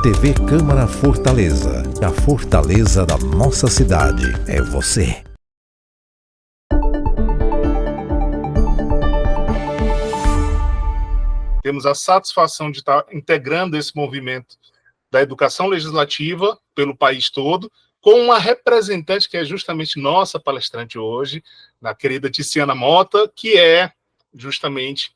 TV Câmara Fortaleza. A fortaleza da nossa cidade é você. Temos a satisfação de estar integrando esse movimento da educação legislativa pelo país todo, com uma representante que é justamente nossa palestrante hoje, a querida Tiziana Mota, que é justamente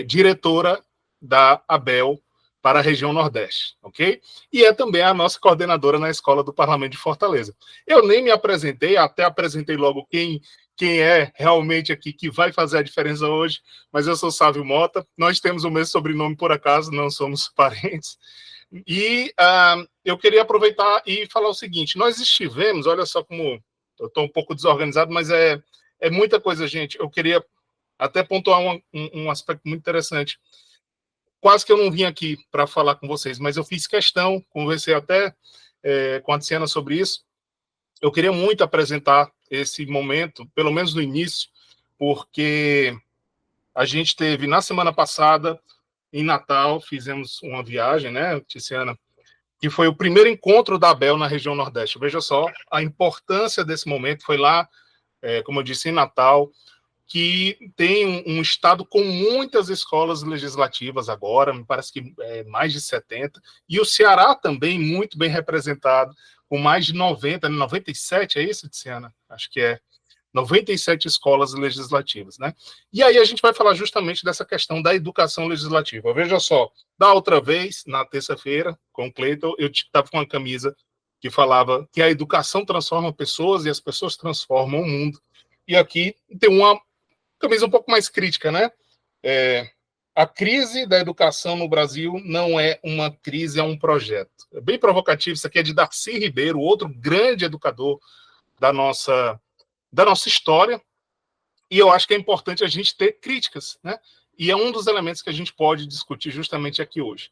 diretora da ABEL para a região Nordeste, ok? E é também a nossa coordenadora na Escola do Parlamento de Fortaleza. Eu nem me apresentei, até apresentei logo quem é realmente aqui que vai fazer a diferença hoje, mas eu sou Sávio Mota, nós temos o mesmo sobrenome por acaso, não somos parentes, e eu queria aproveitar e falar o seguinte, nós estivemos, olha só como eu estou um pouco desorganizado, mas é muita coisa, gente, eu queria até pontuar um aspecto muito interessante. Quase que eu não vim aqui para falar com vocês, mas eu fiz questão, conversei até com a Tiziana sobre isso. Eu queria muito apresentar esse momento, pelo menos no início, porque a gente teve, na semana passada, em Natal, fizemos uma viagem, né, Tiziana, que foi o primeiro encontro da ABEL na região Nordeste. Veja só a importância desse momento, foi lá, como eu disse, em Natal, que tem um estado com muitas escolas legislativas agora, me parece que mais de 70, e o Ceará também muito bem representado, com mais de 90, 97, é isso, Tiziana? Acho que é 97 escolas legislativas, né? E aí a gente vai falar justamente dessa questão da educação legislativa. Veja só, da outra vez, na terça-feira, com o Cleiton, eu estava com uma camisa que falava que a educação transforma pessoas e as pessoas transformam o mundo. E aqui tem uma camisa um pouco mais crítica, né? A crise da educação no Brasil não é uma crise, é um projeto. É bem provocativo, isso aqui é de Darcy Ribeiro, outro grande educador da nossa história, e eu acho que é importante a gente ter críticas, né? E é um dos elementos que a gente pode discutir justamente aqui hoje.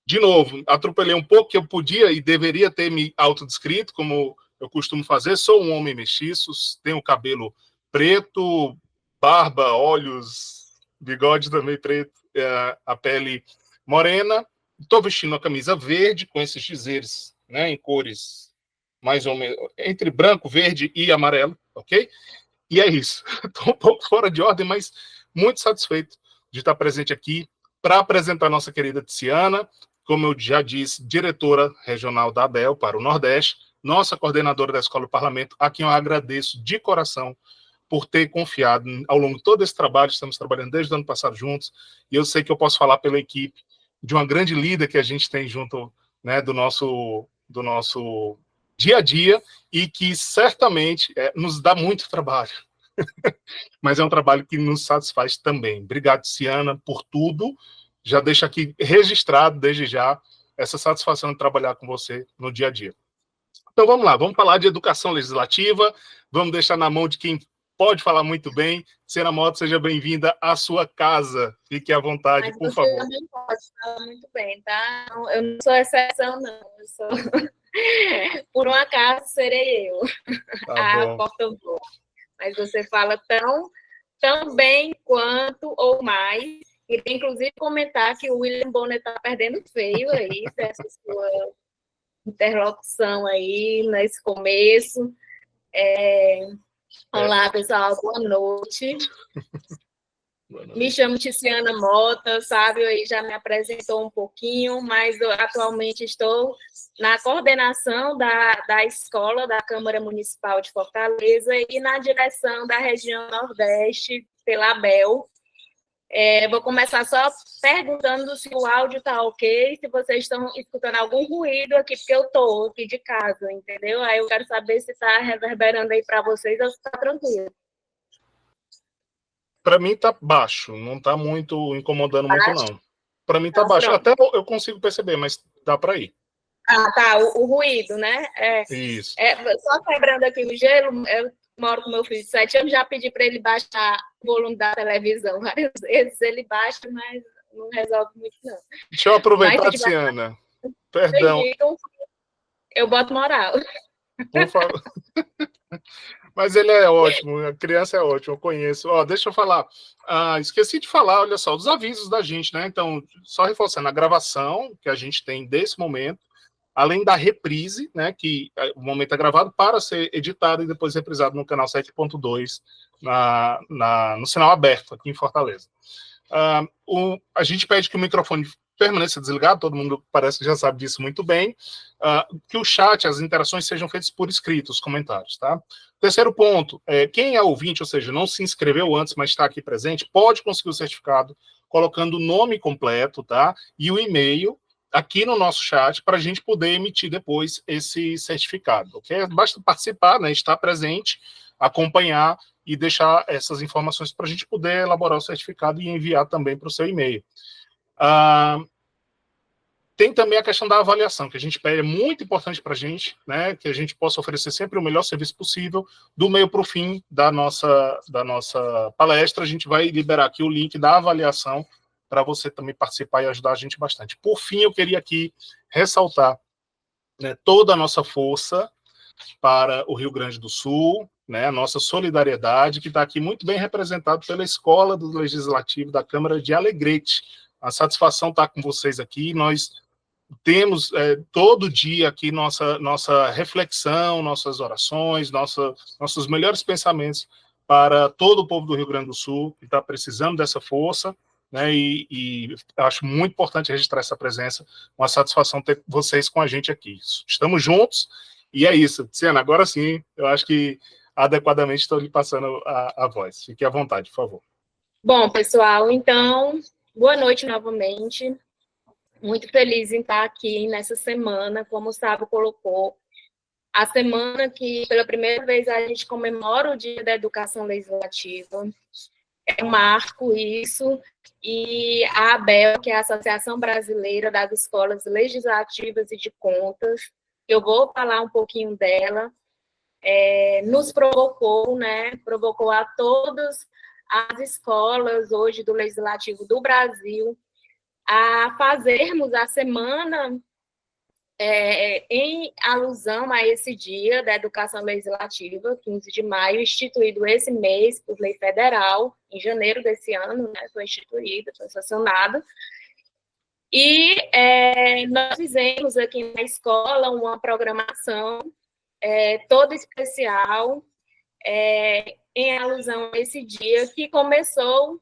De novo, atropelei um pouco, que eu podia e deveria ter me autodescrito, como eu costumo fazer, sou um homem mestiço, tenho cabelo preto, barba, olhos, bigode também preto, a pele morena, estou vestindo uma camisa verde com esses dizeres, né, em cores mais ou menos entre branco, verde e amarelo, ok? E é isso. Estou um pouco fora de ordem, mas muito satisfeito de estar presente aqui para apresentar a nossa querida Tiziana, como eu já disse, diretora regional da ABEL para o Nordeste, nossa coordenadora da Escola do Parlamento, a quem eu agradeço de coração por ter confiado ao longo de todo esse trabalho. Estamos trabalhando desde o ano passado juntos, e eu sei que eu posso falar pela equipe de uma grande líder que a gente tem junto, né, do nosso dia a dia, e que certamente nos dá muito trabalho, mas é um trabalho que nos satisfaz também. Obrigado, Tiziana, por tudo. Já deixo aqui registrado, desde já, essa satisfação de trabalhar com você no dia a dia. Então vamos lá, vamos falar de educação legislativa, vamos deixar na mão de quem pode falar muito bem. Tiziana Mota, seja bem-vinda à sua casa. Fique à vontade, por favor. Você também pode falar muito bem, tá? Eu não sou exceção, não. Eu sou... Por um acaso, serei eu a porta-voz. Mas você fala tão bem quanto ou mais. Queria, inclusive, comentar que o William Bonner está perdendo feio aí, essa sua interlocução aí nesse começo. Olá, pessoal, boa noite. Me chamo Tiziana Mota, sabe, aí já me apresentou um pouquinho, mas eu atualmente estou na coordenação da escola da Câmara Municipal de Fortaleza e na direção da região Nordeste pela ABEL. Vou começar só perguntando se o áudio está ok, se vocês estão escutando algum ruído aqui, porque eu estou aqui de casa, entendeu? Aí eu quero saber se está reverberando aí para vocês ou se está tranquilo. Para mim está baixo, não está muito incomodando muito, não. Para mim está baixo, pronto. até eu consigo perceber, mas dá para ir. Ah, tá, o ruído, né? Isso. Só quebrando aqui o gelo, eu moro com meu filho de 7 anos, já pedi para ele baixar o volume da televisão várias vezes, ele baixa, mas não resolve muito, não. Deixa eu aproveitar, Tiziana. Perdão. Eu boto moral. Por favor. Mas ele é ótimo, a criança é ótima, eu conheço. Ó, deixa eu falar. Esqueci de falar, olha só, dos avisos da gente, né? Então, só reforçando a gravação que a gente tem desse momento, além da reprise, né? Que o momento é gravado para ser editado e depois reprisado no canal 7.2, no sinal aberto aqui em Fortaleza. A gente pede que o microfone permaneça desligado, todo mundo parece que já sabe disso muito bem, que o chat, as interações sejam feitas por escrito, os comentários, tá? Terceiro ponto, quem é ouvinte, ou seja, não se inscreveu antes, mas está aqui presente, pode conseguir o certificado colocando o nome completo, tá? E o e-mail aqui no nosso chat para a gente poder emitir depois esse certificado, ok? Basta participar, né, estar presente, acompanhar e deixar essas informações para a gente poder elaborar o certificado e enviar também para o seu e-mail. Tem também a questão da avaliação, que a gente pede, é muito importante para a gente, né, que a gente possa oferecer sempre o melhor serviço possível. Do meio para o fim da nossa palestra, a gente vai liberar aqui o link da avaliação para você também participar e ajudar a gente bastante. Por fim, eu queria aqui ressaltar, né, toda a nossa força para o Rio Grande do Sul, né, a nossa solidariedade, que está aqui muito bem representado pela Escola do Legislativo da Câmara de Alegrete. A satisfação estar com vocês aqui. Nós temos todo dia aqui nossa reflexão, nossas orações, nossos melhores pensamentos para todo o povo do Rio Grande do Sul, que está precisando dessa força, né, e acho muito importante registrar essa presença, uma satisfação ter vocês com a gente aqui. Estamos juntos, e é isso. Tiziana, agora sim, eu acho que adequadamente estou lhe passando a voz. Fique à vontade, por favor. Bom, pessoal, então, boa noite novamente. Muito feliz em estar aqui nessa semana, como o Sábio colocou, a semana que, pela primeira vez, a gente comemora o Dia da Educação Legislativa. É um marco isso, e a ABEL, que é a Associação Brasileira das Escolas Legislativas e de Contas, eu vou falar um pouquinho dela, nos provocou, né, provocou a todas as escolas hoje do Legislativo do Brasil a fazermos a semana em alusão a esse dia da educação legislativa, 15 de maio, instituído esse mês por lei federal, em janeiro desse ano, né, foi instituído, foi sancionado. E nós fizemos aqui na escola uma programação toda especial em alusão a esse dia, que começou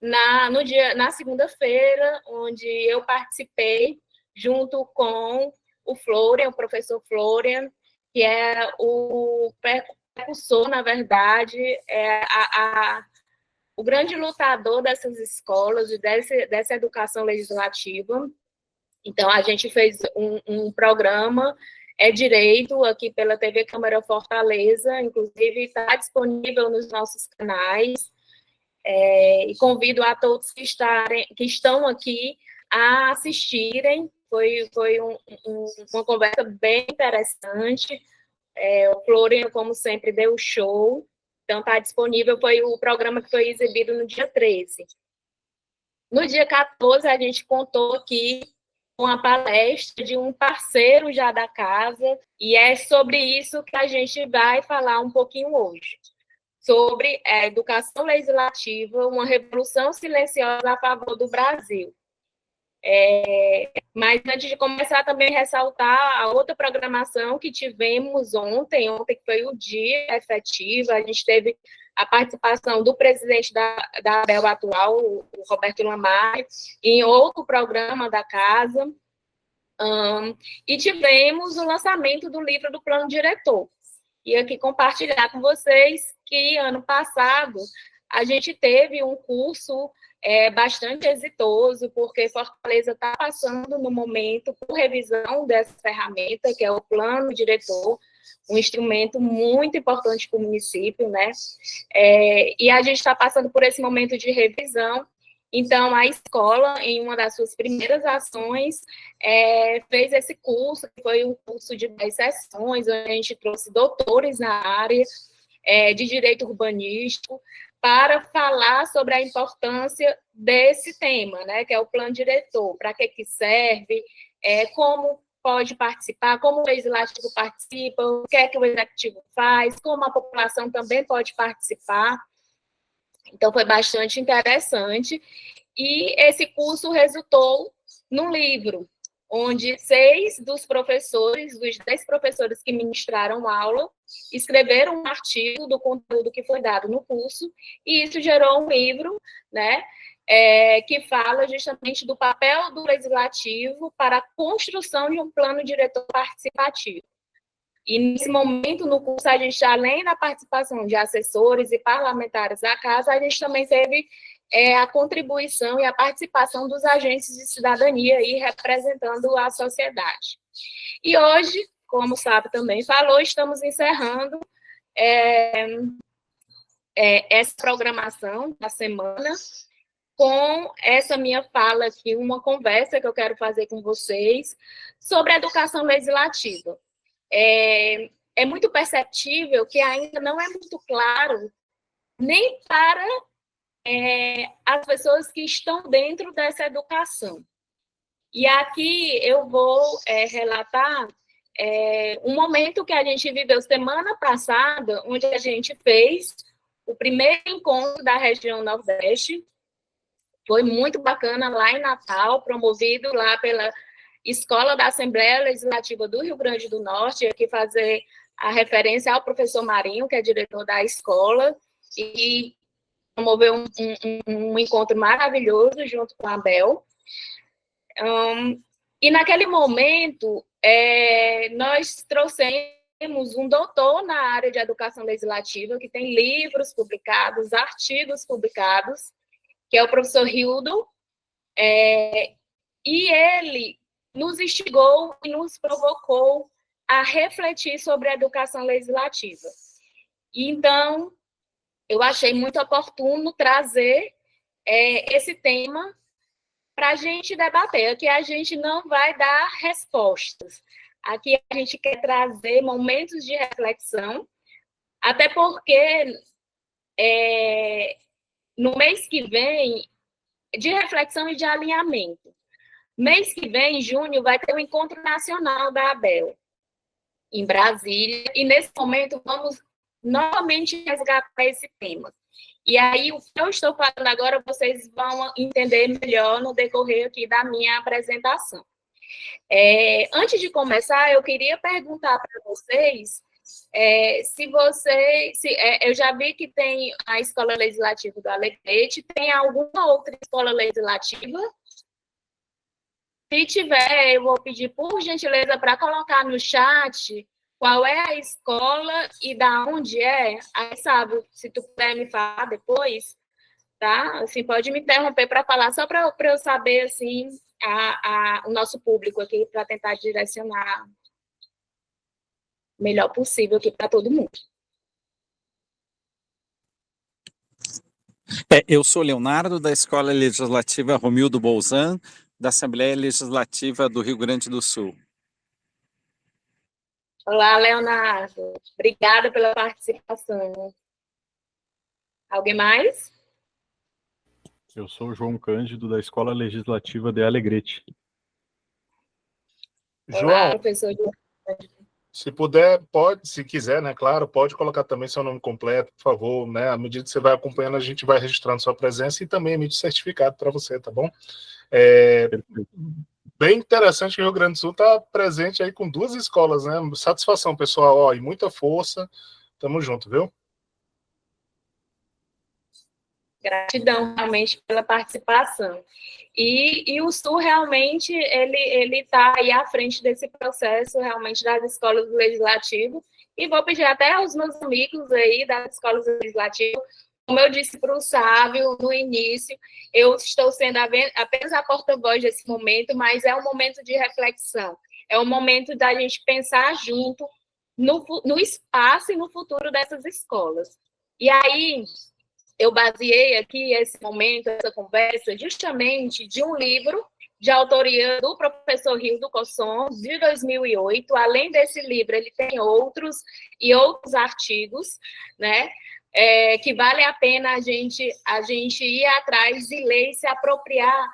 na segunda-feira, onde eu participei junto com o Florian, o professor Florian, que é o precursor, na verdade, o grande lutador dessas escolas e dessa educação legislativa. Então, a gente fez um programa direito aqui pela TV Câmara Fortaleza, inclusive está disponível nos nossos canais, e convido a todos que estão aqui a assistirem. Foi uma conversa bem interessante. O Florian, como sempre, deu show. Então, está disponível. Foi o programa que foi exibido no dia 13. No dia 14, a gente contou aqui com a palestra de um parceiro já da casa, e é sobre isso que a gente vai falar um pouquinho hoje. Sobre a educação legislativa, uma revolução silenciosa a favor do Brasil. Mas antes de começar, também ressaltar a outra programação que tivemos ontem que foi o dia efetivo. A gente teve a participação do presidente da ABEL atual, o Roberto Lamar, em outro programa da casa, e tivemos o lançamento do livro do Plano Diretor. E aqui compartilhar com vocês que ano passado a gente teve um curso bastante exitoso, porque Fortaleza está passando no momento por revisão dessa ferramenta, que é o Plano Diretor, um instrumento muito importante para o município, né? E a gente está passando por esse momento de revisão. Então, a escola, em uma das suas primeiras ações, fez esse curso, que foi um curso de 10 sessões, onde a gente trouxe doutores na área de direito urbanístico, para falar sobre a importância desse tema, né, que é o plano diretor, para que serve, como pode participar, como o legislativo participa, o que é que o executivo faz, como a população também pode participar. Então, foi bastante interessante. E esse curso resultou num livro, onde 6 dos professores, dos 10 professores que ministraram aula, escreveram um artigo do conteúdo que foi dado no curso, e isso gerou um livro, né, que fala justamente do papel do legislativo para a construção de um plano diretor participativo. E, nesse momento, no curso, a gente, além da participação de assessores e parlamentares da casa, a gente também teve a contribuição e a participação dos agentes de cidadania aí, representando a sociedade. E hoje, como o Sábio também falou, estamos encerrando essa programação da semana com essa minha fala aqui, uma conversa que eu quero fazer com vocês sobre a educação legislativa. É muito perceptível que ainda não é muito claro nem para as pessoas que estão dentro dessa educação. E aqui eu vou relatar um momento que a gente viveu semana passada, onde a gente fez o primeiro encontro da região Nordeste. Foi muito bacana lá em Natal, promovido lá pela Escola da Assembleia Legislativa do Rio Grande do Norte, aqui fazer a referência ao professor Marinho, que é diretor da escola, e promoveu um encontro maravilhoso junto com a Abel. E naquele momento, nós trouxemos um doutor na área de educação legislativa, que tem livros publicados, artigos publicados, que é o professor Hildo, e ele nos instigou e nos provocou a refletir sobre a educação legislativa. E, então, eu achei muito oportuno trazer esse tema para a gente debater. Aqui a gente não vai dar respostas. Aqui a gente quer trazer momentos de reflexão, até porque no mês que vem, de reflexão e de alinhamento. Mês que vem, em junho, vai ter o Encontro Nacional da ABEL, em Brasília, e nesse momento vamos novamente resgatar esse tema. E aí, o que eu estou falando agora, vocês vão entender melhor no decorrer aqui da minha apresentação. Antes de começar, eu queria perguntar para vocês eu já vi que tem a Escola Legislativa do Alegrete, tem alguma outra escola legislativa? Se tiver, eu vou pedir, por gentileza, para colocar no chat qual é a escola e da onde é. Aí, sabe, se tu puder me falar depois, tá? Assim, pode me interromper para falar, só para eu saber, assim, o nosso público aqui, para tentar direcionar o melhor possível aqui para todo mundo. Eu sou Leonardo, da Escola Legislativa Romildo Bolzan, da Assembleia Legislativa do Rio Grande do Sul. Olá, Leonardo. Obrigada pela participação. Alguém mais? Eu sou o João Cândido, da Escola Legislativa de Alegrete. João, olá, professor. Se puder, pode, se quiser, né, claro, pode colocar também seu nome completo, por favor, né, à medida que você vai acompanhando, a gente vai registrando sua presença e também emite certificado para você, tá bom? Bem interessante que o Rio Grande do Sul está presente aí com 2 escolas, né, satisfação, pessoal, ó, e muita força, tamo junto, viu? Gratidão, realmente, pela participação. E o Sul, realmente, ele está aí à frente desse processo, realmente, das escolas do Legislativo, e vou pedir até aos meus amigos aí das escolas do Legislativo, como eu disse para o Sávio no início, eu estou sendo apenas a porta-voz desse momento, mas é um momento de reflexão, é um momento da gente pensar junto no espaço e no futuro dessas escolas. E aí, eu baseei aqui esse momento, essa conversa, justamente de um livro de autoria do professor Hildo Cosson, de 2008. Além desse livro, ele tem outros artigos, né, que vale a pena a gente ir atrás e ler e se apropriar,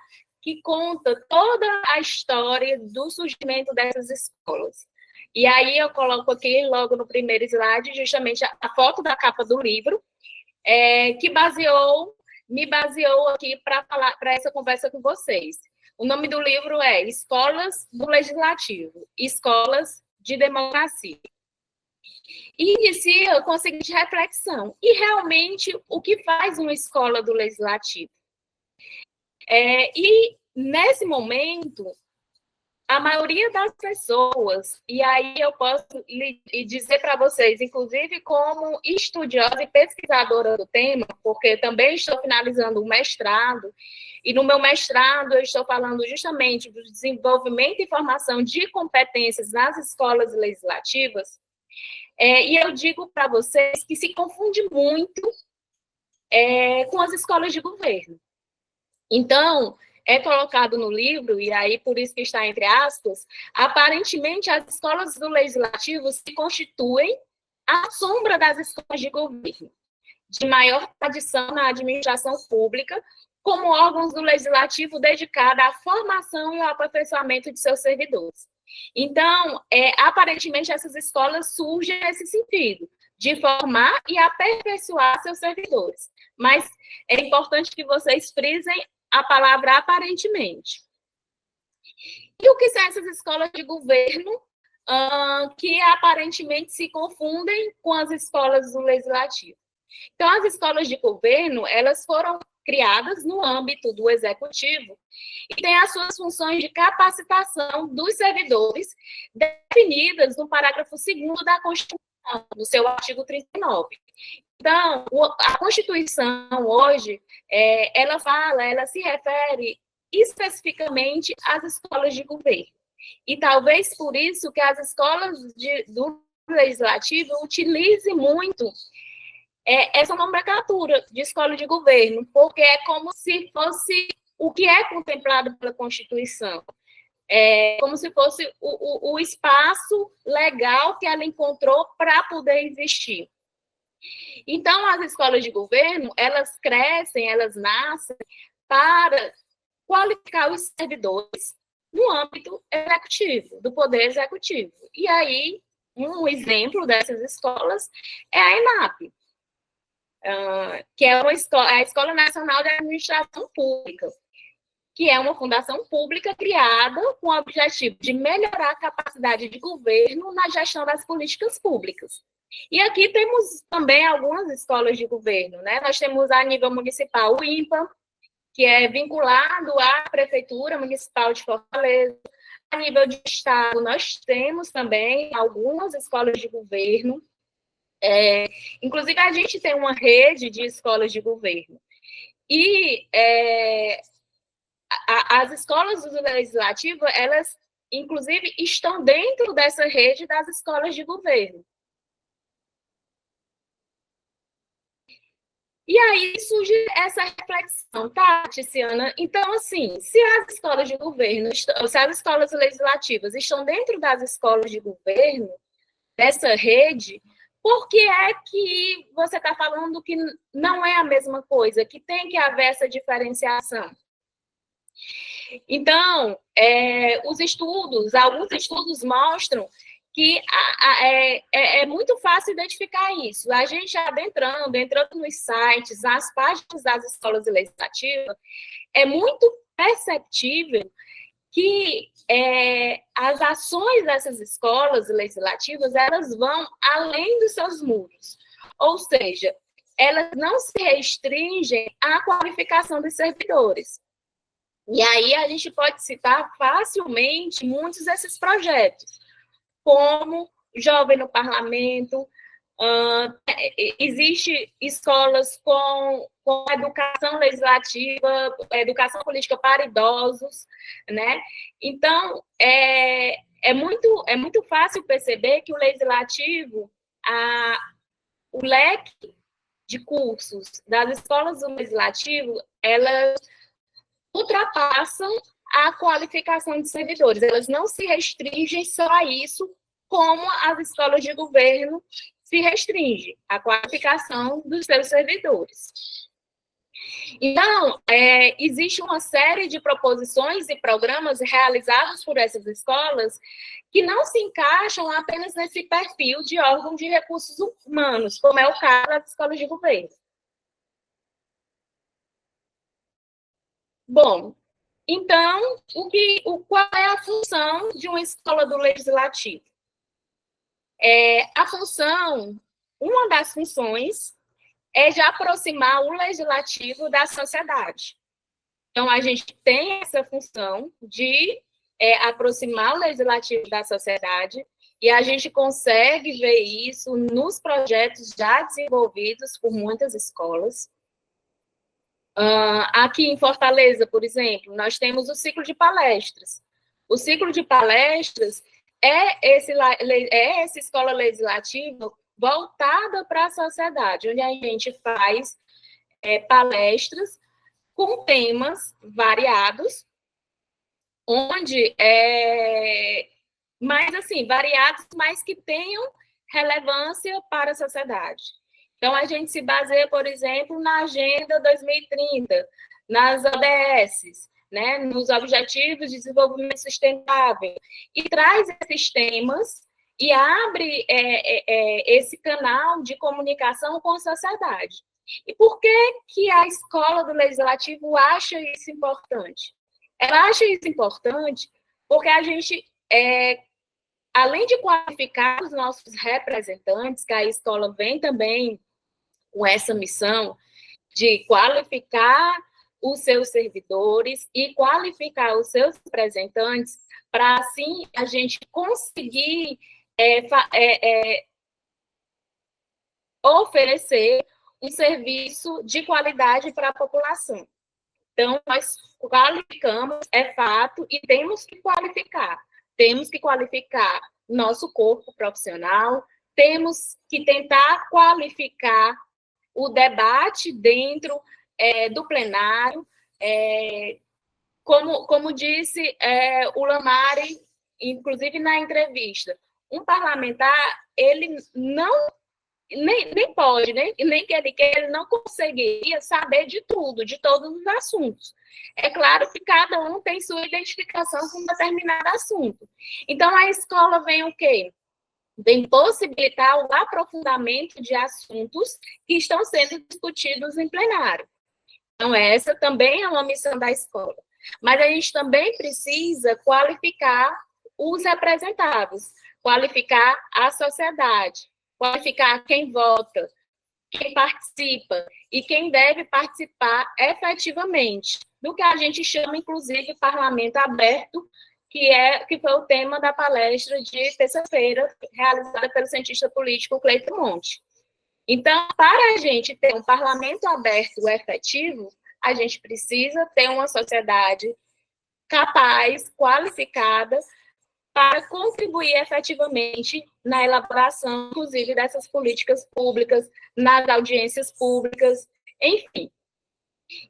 que conta toda a história do surgimento dessas escolas. E aí eu coloco aqui, logo no primeiro slide, justamente a foto da capa do livro, que me baseou aqui para essa conversa com vocês. O nome do livro é Escolas do Legislativo, Escolas de Democracia. E inicia com a seguinte reflexão: e realmente o que faz uma escola do Legislativo? E nesse momento, a maioria das pessoas, e aí eu posso dizer para vocês, inclusive como estudiosa e pesquisadora do tema, porque também estou finalizando o mestrado, e no meu mestrado eu estou falando justamente do desenvolvimento e formação de competências nas escolas legislativas, e eu digo para vocês que se confunde muito com as escolas de governo. Então, é colocado no livro, e aí por isso que está entre aspas, aparentemente as escolas do legislativo se constituem à sombra das escolas de governo, de maior tradição na administração pública, como órgãos do legislativo dedicados à formação e ao aperfeiçoamento de seus servidores. Então, aparentemente essas escolas surgem nesse sentido, de formar e aperfeiçoar seus servidores. Mas é importante que vocês frisem a palavra aparentemente. E o que são essas escolas de governo que aparentemente se confundem com as escolas do legislativo? Então, as escolas de governo, elas foram criadas no âmbito do executivo e têm as suas funções de capacitação dos servidores definidas no parágrafo 2º da Constituição, no seu artigo 39. Então, a Constituição hoje, ela se refere especificamente às escolas de governo. E talvez por isso que as escolas do legislativo utilizem muito essa nomenclatura de escola de governo, porque é como se fosse o que é contemplado pela Constituição. Como se fosse o espaço legal que ela encontrou para poder existir. Então, as escolas de governo, elas crescem, elas nascem para qualificar os servidores no âmbito executivo, do poder executivo. E aí, um exemplo dessas escolas é a ENAP, que é a Escola Nacional de Administração Pública, que é uma fundação pública criada com o objetivo de melhorar a capacidade de governo na gestão das políticas públicas. E aqui temos também algumas escolas de governo, né? Nós temos a nível municipal o INPA, que é vinculado à Prefeitura Municipal de Fortaleza. A nível de estado, nós temos também algumas escolas de governo. Inclusive, a gente tem uma rede de escolas de governo. E as escolas do legislativo, elas, inclusive, estão dentro dessa rede das escolas de governo. E aí surge essa reflexão, tá, Tiziana? Então, assim, se as escolas de governo, se as escolas legislativas estão dentro das escolas de governo, dessa rede, por que é que você está falando que não é a mesma coisa, que tem que haver essa diferenciação? Então, alguns estudos mostram que é muito fácil identificar isso. A gente entrando nos sites, nas páginas das escolas legislativas, é muito perceptível que as ações dessas escolas legislativas, elas vão além dos seus muros. Ou seja, elas não se restringem à qualificação dos servidores. E aí a gente pode citar facilmente muitos desses projetos, como Jovem no Parlamento, existe escolas com educação legislativa, educação política para idosos, né? Então, é muito fácil perceber que o legislativo, o leque de cursos das escolas do legislativo, elas ultrapassam a qualificação de servidores. Elas não se restringem só a isso, como as escolas de governo se restringem à qualificação dos seus servidores. Então, existe uma série de proposições e programas realizados por essas escolas que não se encaixam apenas nesse perfil de órgão de recursos humanos, como é o caso das escolas de governo. Bom, então, qual é a função de uma escola do legislativo? Uma das funções é de aproximar o legislativo da sociedade. Então, a gente tem essa função de aproximar o legislativo da sociedade, e a gente consegue ver isso nos projetos já desenvolvidos por muitas escolas. Aqui em Fortaleza, por exemplo, nós temos o ciclo de palestras. O ciclo de palestras é essa escola legislativa voltada para a sociedade, onde a gente faz palestras com temas variados, variados, mas que tenham relevância para a sociedade. Então, a gente se baseia, por exemplo, na Agenda 2030, nas ODS, né, nos Objetivos de Desenvolvimento Sustentável, e traz esses temas e abre esse canal de comunicação com a sociedade. E por que a escola do Legislativo acha isso importante? Ela acha isso importante porque a gente, além de qualificar os nossos representantes, que a escola vem também com essa missão de qualificar os seus servidores e qualificar os seus representantes, para assim a gente conseguir oferecer um serviço de qualidade para a população. Então, nós qualificamos, é fato, e temos que qualificar. Temos que qualificar nosso corpo profissional, temos que tentar qualificar o debate dentro do plenário. Como disse o Lamari, inclusive na entrevista, um parlamentar, ele nem pode, nem que ele queira, ele não conseguiria saber de tudo, de todos os assuntos. É claro que cada um tem sua identificação com um determinado assunto. Então, a escola vem o quê? Vem possibilitar o aprofundamento de assuntos que estão sendo discutidos em plenário. Então, essa também é uma missão da escola. Mas a gente também precisa qualificar os representados, qualificar a sociedade, qualificar quem vota, quem participa e quem deve participar efetivamente, do que a gente chama, inclusive, parlamento aberto, que foi o tema da palestra de terça-feira, realizada pelo cientista político Cleiton Monte. Então, para a gente ter um parlamento aberto efetivo, a gente precisa ter uma sociedade capaz, qualificada, para contribuir efetivamente na elaboração, inclusive, dessas políticas públicas, nas audiências públicas, enfim.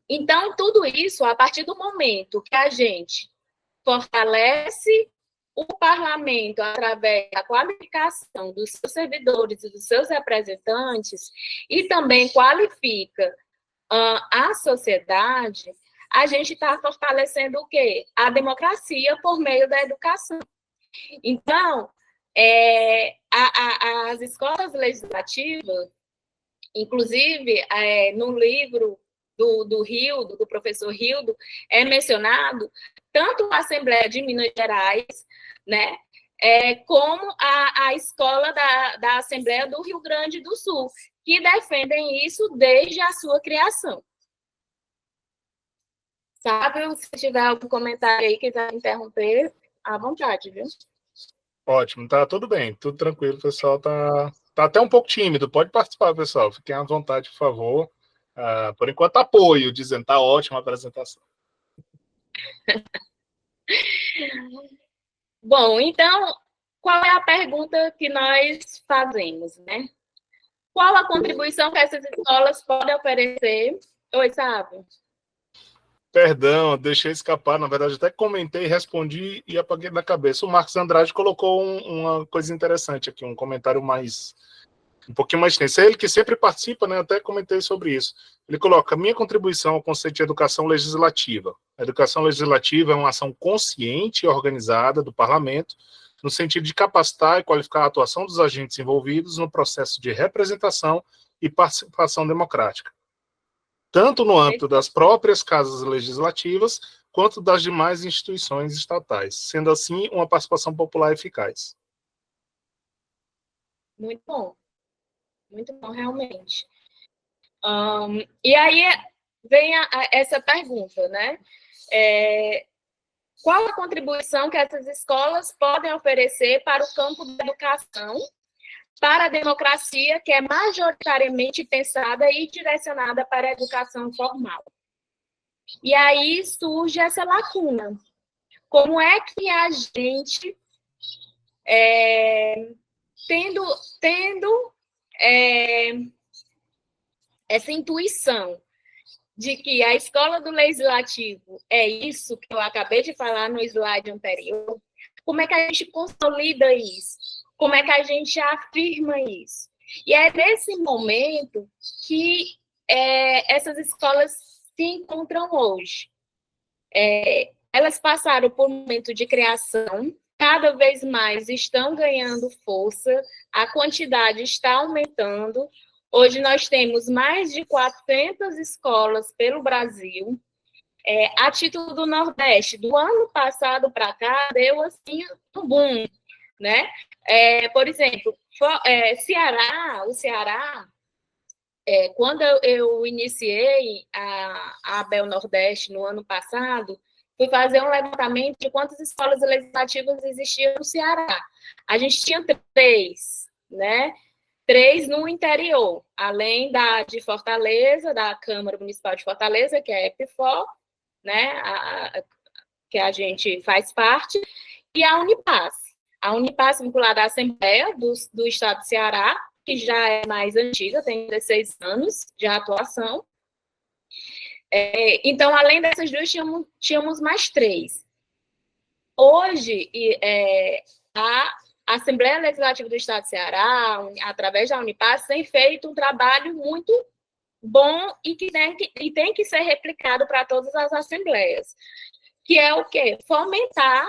Então, tudo isso, a partir do momento que a gente fortalece o parlamento através da qualificação dos seus servidores e dos seus representantes, e também qualifica a sociedade, a gente está fortalecendo o quê? A democracia por meio da educação. Então, as escolas legislativas, inclusive, no livro do professor Rildo, é mencionado tanto a Assembleia de Minas Gerais, né, como a escola da Assembleia do Rio Grande do Sul, que defendem isso desde a sua criação. Sabe, se tiver algum comentário aí que quiser interromper, à vontade, viu? Ótimo, tá tudo bem, tudo tranquilo, o pessoal tá até um pouco tímido, pode participar, pessoal, fiquem à vontade, por favor. Por enquanto, apoio, dizendo, tá ótima a apresentação. Bom, então, qual é a pergunta que nós fazemos, né? Qual a contribuição que essas escolas podem oferecer? Oi, Sábio. Perdão, deixei escapar, na verdade, até comentei, respondi e apaguei da cabeça. O Marcos Andrade colocou uma coisa interessante aqui, um comentário mais um pouquinho mais extenso. É ele que sempre participa, né? Até comentei sobre isso. Ele coloca: minha contribuição ao conceito de educação legislativa. A educação legislativa é uma ação consciente e organizada do parlamento, no sentido de capacitar e qualificar a atuação dos agentes envolvidos no processo de representação e participação democrática, tanto no âmbito das próprias casas legislativas, quanto das demais instituições estatais, sendo assim uma participação popular eficaz. Muito bom, realmente. E aí vem essa pergunta, né? Qual a contribuição que essas escolas podem oferecer para o campo da educação, para a democracia, que é majoritariamente pensada e direcionada para a educação formal? E aí surge essa lacuna. Como é que a gente, tendo essa intuição de que a escola do legislativo é isso que eu acabei de falar no slide anterior, como é que a gente consolida isso? Como é que a gente afirma isso? E é nesse momento que essas escolas se encontram hoje. Elas passaram por um momento de criação, cada vez mais estão ganhando força, a quantidade está aumentando. Hoje nós temos mais de 400 escolas pelo Brasil. A título do Nordeste, do ano passado para cá, deu assim um boom, né? Por exemplo, o Ceará, quando eu iniciei a ABEL Nordeste no ano passado, fui fazer um levantamento de quantas escolas legislativas existiam no Ceará. A gente tinha 3, né? 3 no interior, além de Fortaleza, da Câmara Municipal de Fortaleza, que é a EPFOR, né, que a gente faz parte, e a Unipass. A Unipass vinculada à Assembleia do Estado do Ceará, que já é mais antiga, tem 16 anos de atuação. Então, além dessas 2, tínhamos mais 3. Hoje, a Assembleia Legislativa do Estado do Ceará, através da Unipass, tem feito um trabalho muito bom e que tem que ser replicado para todas as assembleias, que é o quê? Fomentar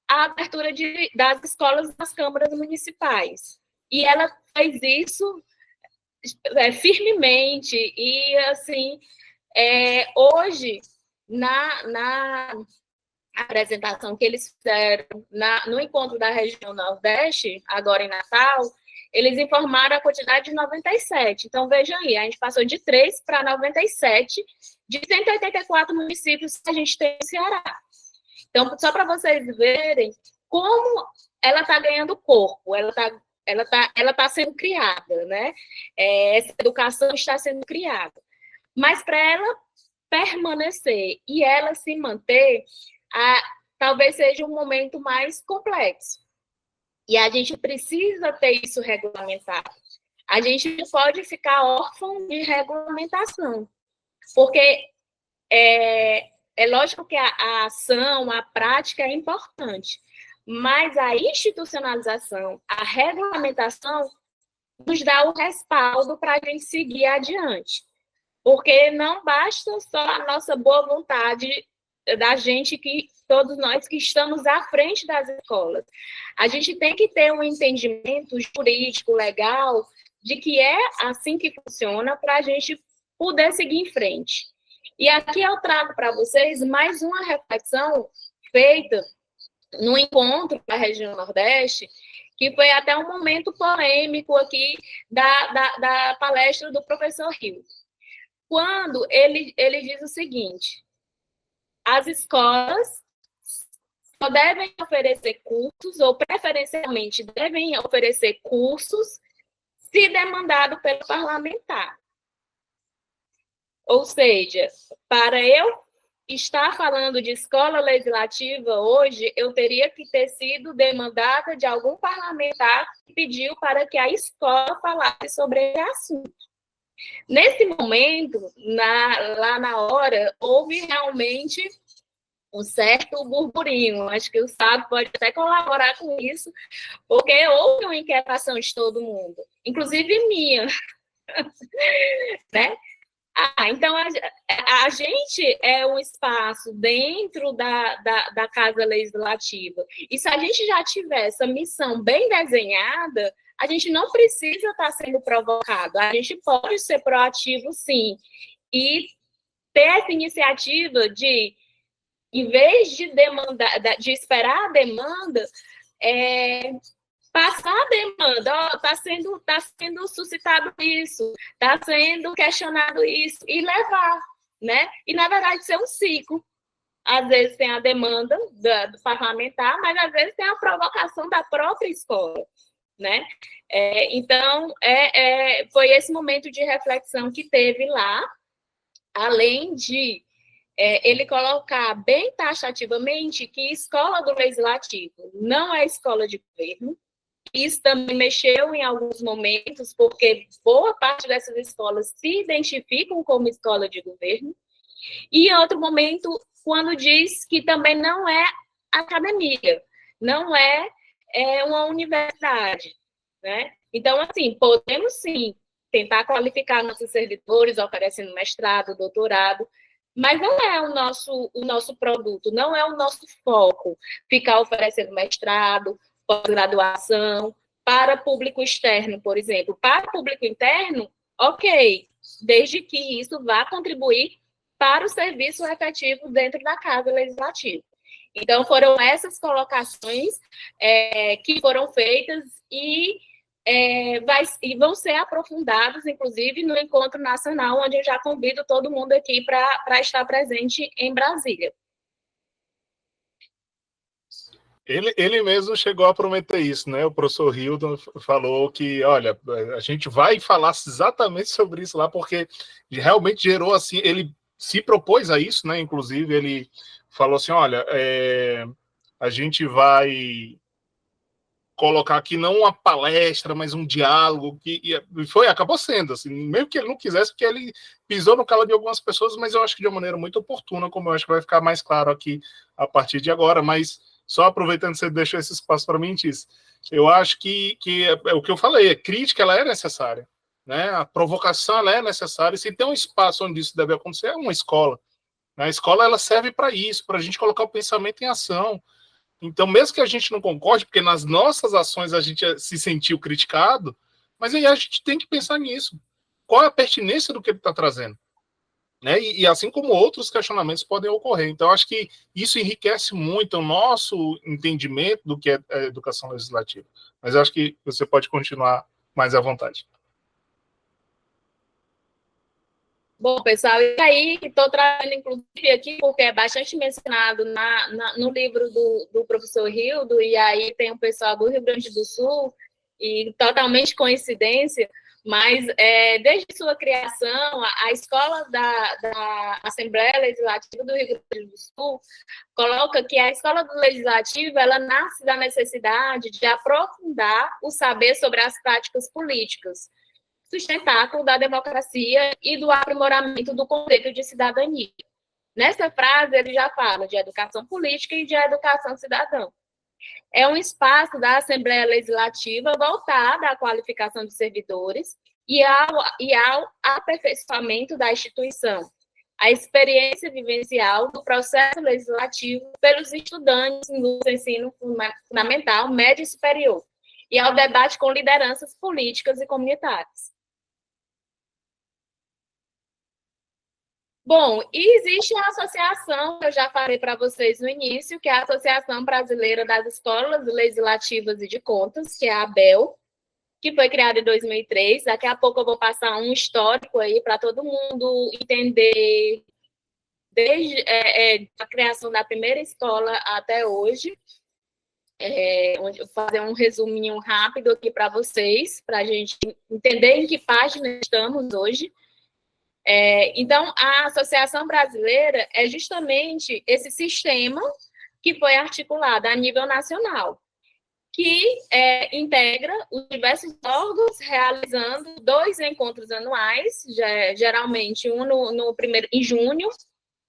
a abertura das escolas nas câmaras municipais. E ela faz isso firmemente e, assim, hoje, na apresentação que eles fizeram no encontro da região Nordeste, agora em Natal, eles informaram a quantidade de 97. Então, vejam aí, a gente passou de 3 para 97, de 184 municípios que a gente tem no Ceará. Então, só para vocês verem como ela está ganhando corpo, ela tá sendo criada, né? Essa educação está sendo criada. Mas para ela permanecer e ela se manter, talvez seja um momento mais complexo. E a gente precisa ter isso regulamentado. A gente não pode ficar órfão de regulamentação, porque é lógico que a ação, a prática é importante, mas a institucionalização, a regulamentação nos dá o respaldo para a gente seguir adiante. Porque não basta só a nossa boa vontade da gente, todos nós que estamos à frente das escolas. A gente tem que ter um entendimento jurídico, legal, de que é assim que funciona para a gente poder seguir em frente. E aqui eu trago para vocês mais uma reflexão feita no encontro da região Nordeste, que foi até um momento polêmico aqui da palestra do professor Rio. Quando ele diz o seguinte: as escolas só devem oferecer cursos, ou preferencialmente devem oferecer cursos, se demandado pelo parlamentar. Ou seja, para eu estar falando de escola legislativa hoje, eu teria que ter sido demandada de algum parlamentar que pediu para que a escola falasse sobre esse assunto. Nesse momento, lá na hora, houve realmente um certo burburinho. Acho que o Sábio pode até colaborar com isso, porque houve uma inquietação de todo mundo, inclusive minha, né? Então, a gente é um espaço dentro da Casa Legislativa. E se a gente já tiver essa missão bem desenhada, a gente não precisa estar sendo provocado. A gente pode ser proativo, sim. E ter essa iniciativa de, em vez de demandar, de esperar a demanda, passar a demanda, está sendo suscitado isso, está sendo questionado isso, e levar, né? E, na verdade, ser um ciclo. Às vezes tem a demanda do parlamentar, mas às vezes tem a provocação da própria escola, né? Então, foi esse momento de reflexão que teve lá, além de ele colocar bem taxativamente que escola do legislativo não é escola de governo. Isso também mexeu em alguns momentos, porque boa parte dessas escolas se identificam como escola de governo. E em outro momento, quando diz que também não é academia, não é uma universidade, né? Então, assim, podemos sim tentar qualificar nossos servidores, oferecendo mestrado, doutorado, mas não é o nosso produto, não é o nosso foco ficar oferecendo mestrado, pós-graduação, para público externo, por exemplo. Para público interno, ok, desde que isso vá contribuir para o serviço efetivo dentro da Casa Legislativa. Então, foram essas colocações que foram feitas e vão ser aprofundadas, inclusive, no Encontro Nacional, onde eu já convido todo mundo aqui para estar presente em Brasília. Ele mesmo chegou a prometer isso, né? O professor Hildon falou que, olha, a gente vai falar exatamente sobre isso lá, porque realmente gerou assim, ele se propôs a isso, né? Inclusive, ele falou assim, olha, a gente vai colocar aqui não uma palestra, mas um diálogo, acabou sendo, assim, mesmo que ele não quisesse, porque ele pisou no calo de algumas pessoas, mas eu acho que de uma maneira muito oportuna, como eu acho que vai ficar mais claro aqui a partir de agora, mas só aproveitando que você deixou esse espaço para mim, Tiz, eu acho que é o que eu falei, a crítica ela é necessária, né? A provocação ela é necessária, e se tem um espaço onde isso deve acontecer, é uma escola. A escola ela serve para isso, para a gente colocar o pensamento em ação. Então, mesmo que a gente não concorde, porque nas nossas ações a gente se sentiu criticado, mas aí a gente tem que pensar nisso. Qual é a pertinência do que ele está trazendo? Né? E assim como outros questionamentos podem ocorrer. Então, acho que isso enriquece muito o nosso entendimento do que é a educação legislativa. Mas eu acho que você pode continuar mais à vontade. Bom, pessoal, e aí estou trazendo, inclusive, aqui, porque é bastante mencionado no livro do professor Hildo, e aí tem o pessoal do Rio Grande do Sul, e totalmente coincidência, mas desde sua criação, a escola da Assembleia Legislativa do Rio Grande do Sul coloca que a escola do Legislativo ela nasce da necessidade de aprofundar o saber sobre as práticas políticas, sustentáculo da democracia e do aprimoramento do conceito de cidadania. Nessa frase, ele já fala de educação política e de educação cidadã. É um espaço da Assembleia Legislativa voltado à qualificação de servidores e ao aperfeiçoamento da instituição, a experiência vivencial do processo legislativo pelos estudantes do ensino fundamental, médio e superior, e ao debate com lideranças políticas e comunitárias. Bom, e existe a associação, que eu já falei para vocês no início, que é a Associação Brasileira das Escolas Legislativas e de Contas, que é a ABEL, que foi criada em 2003. Daqui a pouco eu vou passar um histórico aí para todo mundo entender desde a criação da primeira escola até hoje. Vou fazer um resuminho rápido aqui para vocês, para a gente entender em que página estamos hoje. Então, a Associação Brasileira é justamente esse sistema que foi articulado a nível nacional, que integra os diversos órgãos, realizando 2 encontros anuais, geralmente um em junho,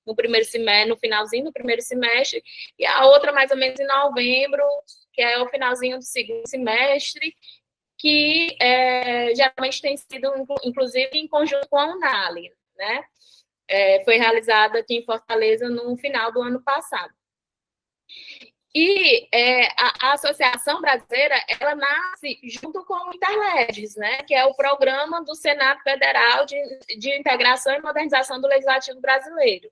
no primeiro semestre, no finalzinho do primeiro semestre, e a outra mais ou menos em novembro, que é o finalzinho do segundo semestre, que geralmente tem sido, inclusive, em conjunto com a Unali, né? Foi realizada aqui em Fortaleza no final do ano passado. E a Associação Brasileira, ela nasce junto com o Interleges, né, que é o programa do Senado Federal de Integração e Modernização do Legislativo Brasileiro.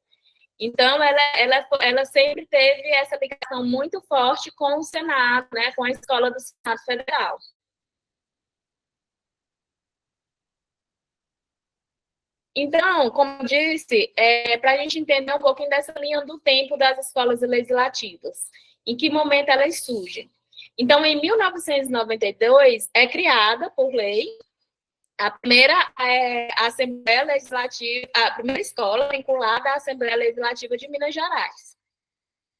Então, ela sempre teve essa ligação muito forte com o Senado, né, com a Escola do Senado Federal. Então, como disse, para a gente entender um pouquinho dessa linha do tempo das escolas legislativas, em que momento elas surgem. Então, em 1992, é criada, por lei, a primeira Assembleia Legislativa, a primeira escola vinculada à Assembleia Legislativa de Minas Gerais.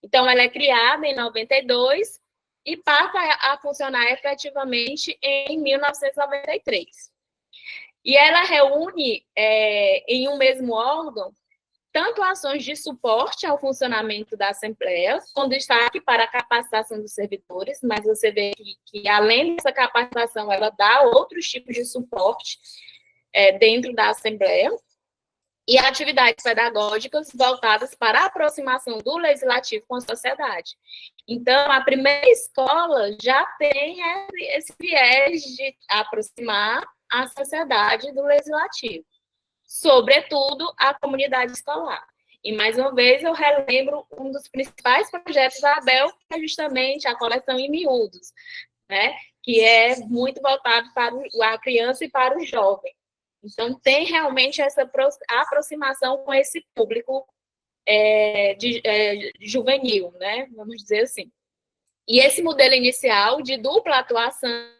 Então, ela é criada em 92 e passa a funcionar efetivamente em 1993. E ela reúne em um mesmo órgão tanto ações de suporte ao funcionamento da Assembleia, com destaque para a capacitação dos servidores, mas você vê que além dessa capacitação, ela dá outros tipos de suporte dentro da Assembleia, e atividades pedagógicas voltadas para a aproximação do legislativo com a sociedade. Então, a primeira escola já tem esse viés de aproximar a sociedade do legislativo, sobretudo a comunidade escolar. E, mais uma vez, eu relembro um dos principais projetos da ABEL, que é justamente a coleção em miúdos, né? Que é muito voltado para a criança e para o jovem. Então, tem realmente essa aproximação com esse público juvenil, né? Vamos dizer assim. E esse modelo inicial de dupla atuação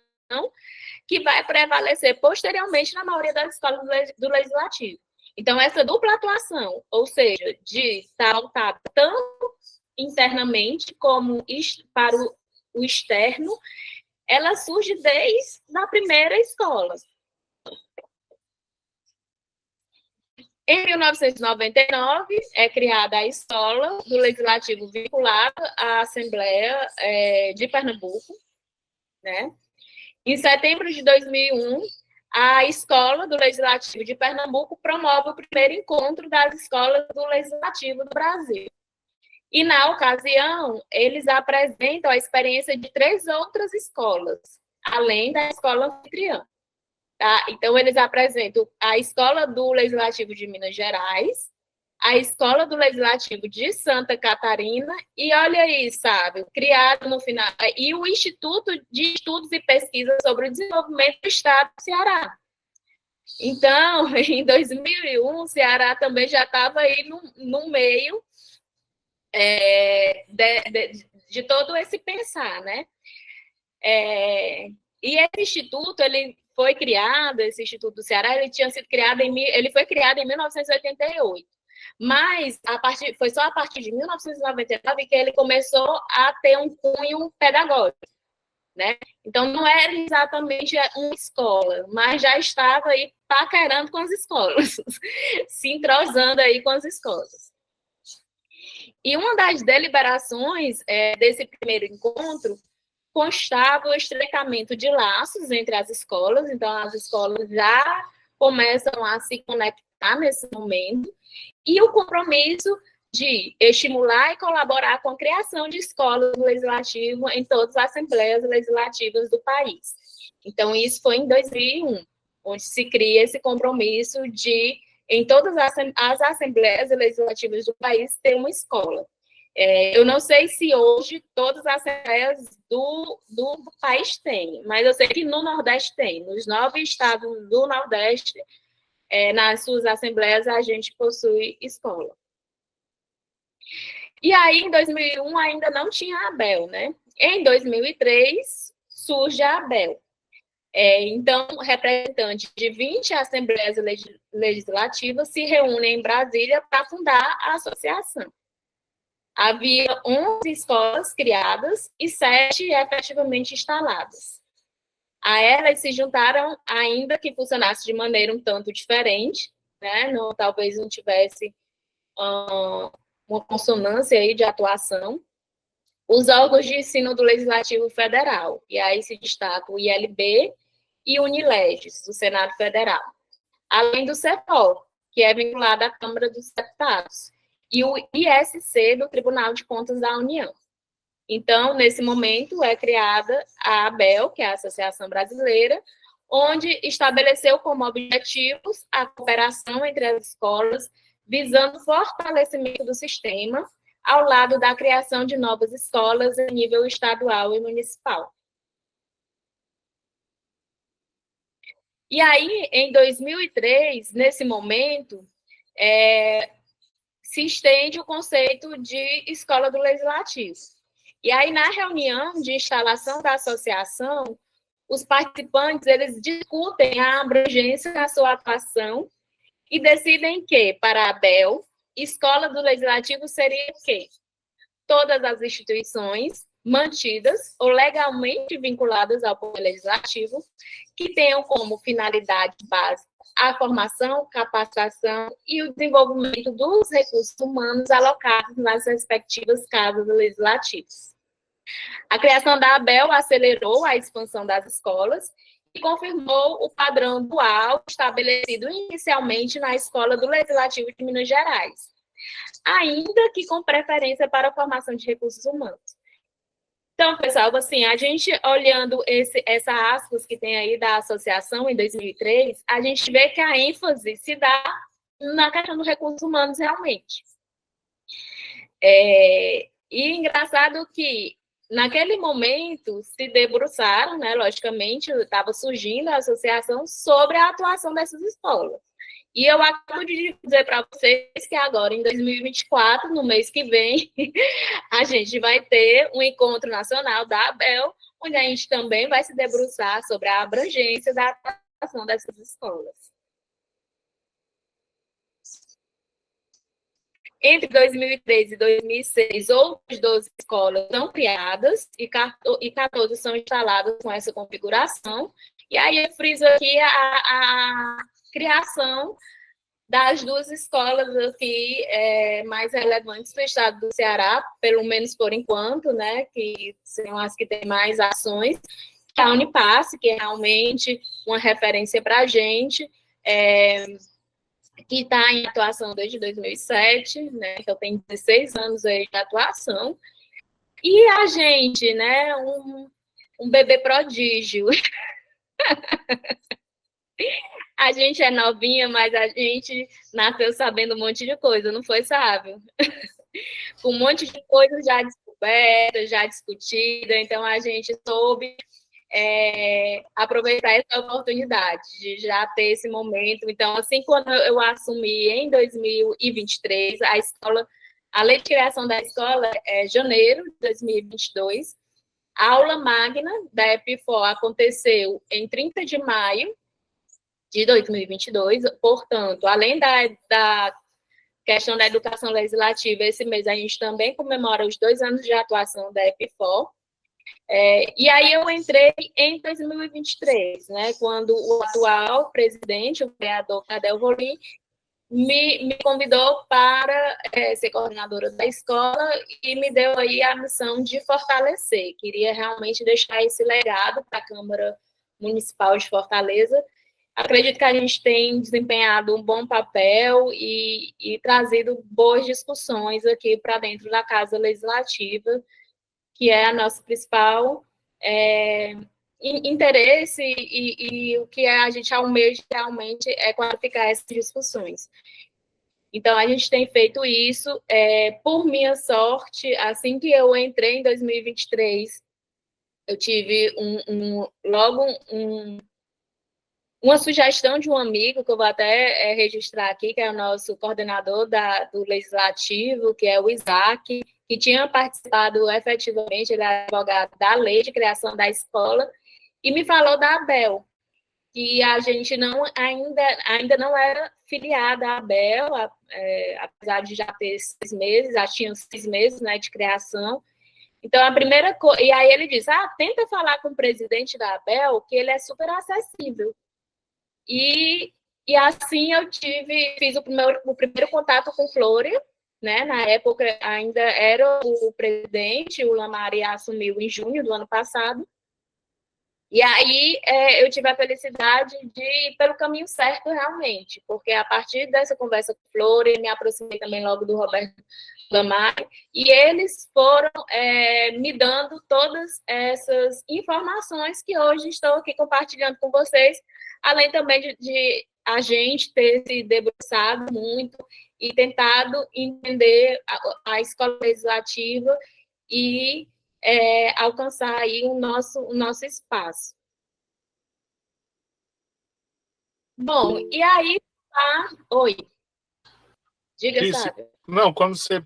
que vai prevalecer posteriormente na maioria das escolas do Legislativo. Então, essa dupla atuação, ou seja, de estar voltada tanto internamente como para o externo, ela surge desde a primeira escola. Em 1999, é criada a Escola do Legislativo vinculada à Assembleia de Pernambuco, né? Em setembro de 2001, a Escola do Legislativo de Pernambuco promove o primeiro encontro das escolas do Legislativo do Brasil. E, na ocasião, eles apresentam a experiência de 3 outras escolas, além da escola anfitriã. Tá? Então, eles apresentam a Escola do Legislativo de Minas Gerais, a Escola do Legislativo de Santa Catarina, e olha aí, sabe, criado no final, e o Instituto de Estudos e Pesquisas sobre o Desenvolvimento do Estado do Ceará. Então, em 2001, o Ceará também já estava aí no meio de todo esse pensar, né? E esse instituto, ele foi criado, esse Instituto do Ceará, ele foi criado em 1988. Mas foi só a partir de 1999 que ele começou a ter um cunho pedagógico, né? Então, não era exatamente uma escola, mas já estava aí paquerando com as escolas, se entrosando aí com as escolas. E uma das deliberações desse primeiro encontro constava o estreitamento de laços entre as escolas, então as escolas já começam a se conectar nesse momento, e o compromisso de estimular e colaborar com a criação de escolas legislativas em todas as assembleias legislativas do país. Então, isso foi em 2001, onde se cria esse compromisso de, em todas as assembleias legislativas do país, ter uma escola. Eu não sei se hoje todas as assembleias do país têm, mas eu sei que no Nordeste tem. Nos 9 estados do Nordeste, nas suas assembleias, a gente possui escola. E aí, em 2001, ainda não tinha a ABEL, né? Em 2003, surge a ABEL. Então, representantes de 20 assembleias legislativas se reúnem em Brasília para fundar a associação. Havia 11 escolas criadas e 7 efetivamente instaladas. A elas se juntaram, ainda que funcionasse de maneira um tanto diferente, né? Talvez não tivesse uma consonância aí de atuação, os órgãos de ensino do Legislativo Federal, e aí se destaca o ILB e o Unileges, do Senado Federal, além do CEPOL, que é vinculado à Câmara dos Deputados, e o ISC, do Tribunal de Contas da União. Então, nesse momento, é criada a ABEL, que é a Associação Brasileira, onde estabeleceu como objetivos a cooperação entre as escolas, visando o fortalecimento do sistema, ao lado da criação de novas escolas em nível estadual e municipal. E aí, em 2003, nesse momento, se estende o conceito de escola do legislativo. E aí, na reunião de instalação da associação, os participantes, eles discutem a abrangência da sua atuação e decidem que, para a ABEL, escola do legislativo seria o quê? Todas as instituições mantidas ou legalmente vinculadas ao poder legislativo que tenham como finalidade básica a formação, capacitação e o desenvolvimento dos recursos humanos alocados nas respectivas casas legislativas. A criação da ABEL acelerou a expansão das escolas e confirmou o padrão dual estabelecido inicialmente na Escola do Legislativo de Minas Gerais, ainda que com preferência para a formação de recursos humanos. Então, pessoal, assim, a gente olhando essa aspas que tem aí da associação em 2003, a gente vê que a ênfase se dá na questão dos recursos humanos realmente. E engraçado que naquele momento se debruçaram, né, logicamente, estava surgindo a associação sobre a atuação dessas escolas. E eu acabo de dizer para vocês que agora, em 2024, no mês que vem, a gente vai ter um encontro nacional da ABEL, onde a gente também vai se debruçar sobre a abrangência da atuação dessas escolas. Entre 2013 e 2006, outras 12 escolas são criadas e 14 são instaladas com essa configuração. E aí eu friso aqui a criação das duas escolas aqui mais relevantes do estado do Ceará, pelo menos por enquanto, né, que são as que têm mais ações, que é a Unipasse, que é realmente uma referência para a gente, que está em atuação desde 2007, né, que eu tenho 16 anos aí de atuação, e a gente, né, um bebê prodígio. A gente é novinha, mas a gente nasceu sabendo um monte de coisa, não foi, sábio? Com um monte de coisa já descoberta, já discutida, então a gente soube aproveitar essa oportunidade de já ter esse momento. Então, assim, quando eu assumi em 2023, a lei de criação da escola é janeiro de 2022, a aula magna da EPFOR aconteceu em 30 de maio de 2022, portanto, além da questão da educação legislativa, esse mês a gente também comemora os 2 anos de atuação da EPFOR. E aí eu entrei em 2023, né, quando o atual presidente, o vereador Cadel Volim, me convidou para ser coordenadora da escola e me deu aí a missão de fortalecer. Queria realmente deixar esse legado para a Câmara Municipal de Fortaleza. Acredito que a gente tem desempenhado um bom papel e trazido boas discussões aqui para dentro da Casa Legislativa, que é a nossa principal interesse e o que a gente almeja realmente é qualificar essas discussões. Então, a gente tem feito isso. Por minha sorte, assim que eu entrei em 2023, eu tive uma sugestão de um amigo, que eu vou até registrar aqui, que é o nosso coordenador do Legislativo, que é o Isaac, que tinha participado efetivamente, ele é advogado da lei de criação da escola, e me falou da ABEL, que a gente ainda não era filiada à ABEL, apesar de já ter 6 meses, já tinha 6 meses, né, de criação. Então, a primeira coisa... E aí ele diz, tenta falar com o presidente da ABEL, que ele é super acessível. E E assim eu fiz o primeiro contato com Flória, né? Na época ainda era o presidente, o Lamari assumiu em junho do ano passado. E aí eu tive a felicidade de ir pelo caminho certo realmente, porque a partir dessa conversa com Flória, me aproximei também logo do Roberto Lamari, e eles foram me dando todas essas informações que hoje estou aqui compartilhando com vocês, além também de a gente ter se debruçado muito e tentado entender a escola legislativa e alcançar aí o nosso espaço. Bom, e aí Oi. Diga, Sábio. Não, quando você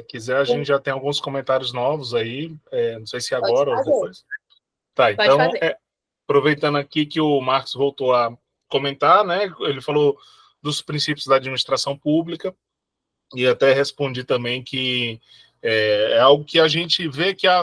quiser, a gente já tem alguns comentários novos aí, não sei se agora ou depois. Tá, então, aproveitando aqui que o Marcos voltou a comentar, né? Ele falou dos princípios da administração pública, e até respondi também que é algo que a gente vê que a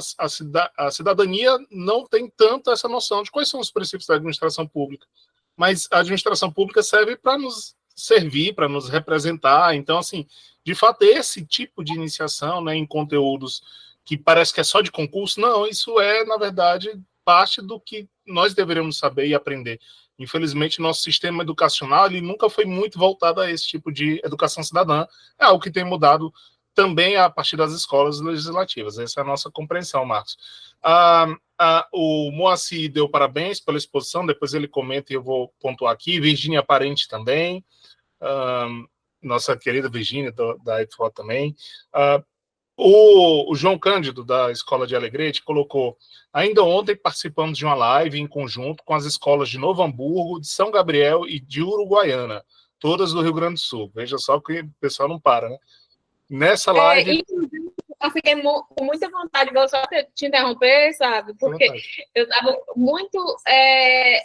cidadania não tem tanto essa noção de quais são os princípios da administração pública. Mas a administração pública serve para nos servir, para nos representar. Então, assim, de fato, esse tipo de iniciação, né, em conteúdos que parece que é só de concurso, não, isso é, na verdade, parte do que nós deveríamos saber e aprender. Infelizmente, nosso sistema educacional ele nunca foi muito voltado a esse tipo de educação cidadã. É algo que tem mudado também a partir das escolas legislativas. Essa é a nossa compreensão, Marcos. O Moacir deu parabéns pela exposição, depois ele comenta e eu vou pontuar aqui. Virgínia Parente também. Nossa querida Virgínia, da EFO também. O João Cândido, da Escola de Alegrete, colocou: ainda ontem participamos de uma live em conjunto com as escolas de Novo Hamburgo, de São Gabriel e de Uruguaiana, todas do Rio Grande do Sul. Veja só que o pessoal não para, né? Nessa live... Eu fiquei com muita vontade, vou só te interromper, sabe? Porque eu estava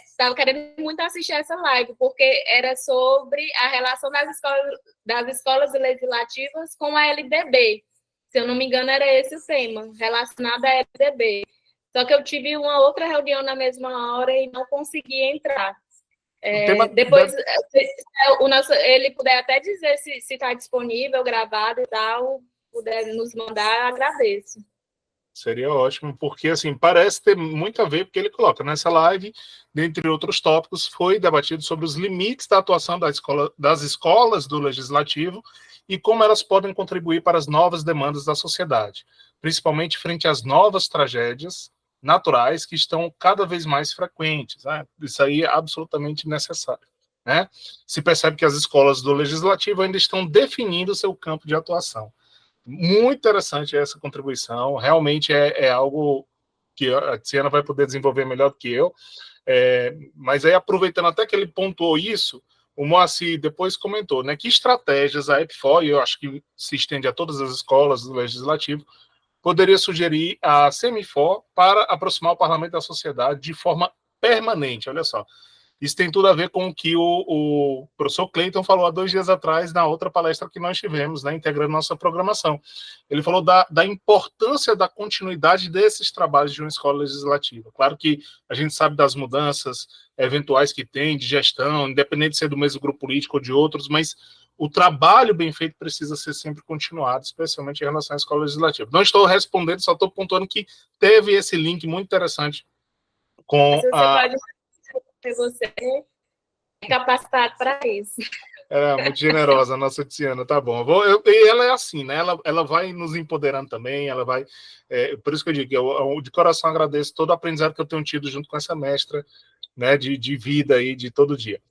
estava querendo muito assistir essa live, porque era sobre a relação das escolas legislativas com a LDB. Se eu não me engano, era esse o tema, relacionado à LDB. Só que eu tive uma outra reunião na mesma hora e não consegui entrar. Depois, se ele puder até dizer se está disponível, gravado e tal, puder nos mandar, agradeço. Seria ótimo, porque assim, parece ter muito a ver, porque ele coloca nessa live, dentre outros tópicos, foi debatido sobre os limites da atuação das escolas do Legislativo e como elas podem contribuir para as novas demandas da sociedade, principalmente frente às novas tragédias naturais que estão cada vez mais frequentes. Né? Isso aí é absolutamente necessário. Né? Se percebe que as escolas do Legislativo ainda estão definindo o seu campo de atuação. Muito interessante essa contribuição, realmente é algo que a Tiziana vai poder desenvolver melhor do que eu, mas aí aproveitando até que ele pontuou isso, o Moacir depois comentou, né, que estratégias a EPFO, e eu acho que se estende a todas as escolas do Legislativo, poderia sugerir a Semifor para aproximar o parlamento da sociedade de forma permanente. Olha só, isso tem tudo a ver com o que o professor Cleiton falou há 2 dias atrás, na outra palestra que nós tivemos, né, integrando nossa programação. Ele falou da importância da continuidade desses trabalhos de uma escola legislativa. Claro que a gente sabe das mudanças eventuais que tem de gestão, independente de ser do mesmo grupo político ou de outros, mas o trabalho bem feito precisa ser sempre continuado, especialmente em relação à escola legislativa. Não estou respondendo, só estou pontuando que teve esse link muito interessante com Você é capacitado para isso. É muito generosa a nossa Tiziana, tá bom. E ela é assim, né? Ela vai nos empoderando também, ela vai... por isso que eu digo, eu de coração agradeço todo o aprendizado que eu tenho tido junto com essa mestra, né, de vida aí, de todo dia.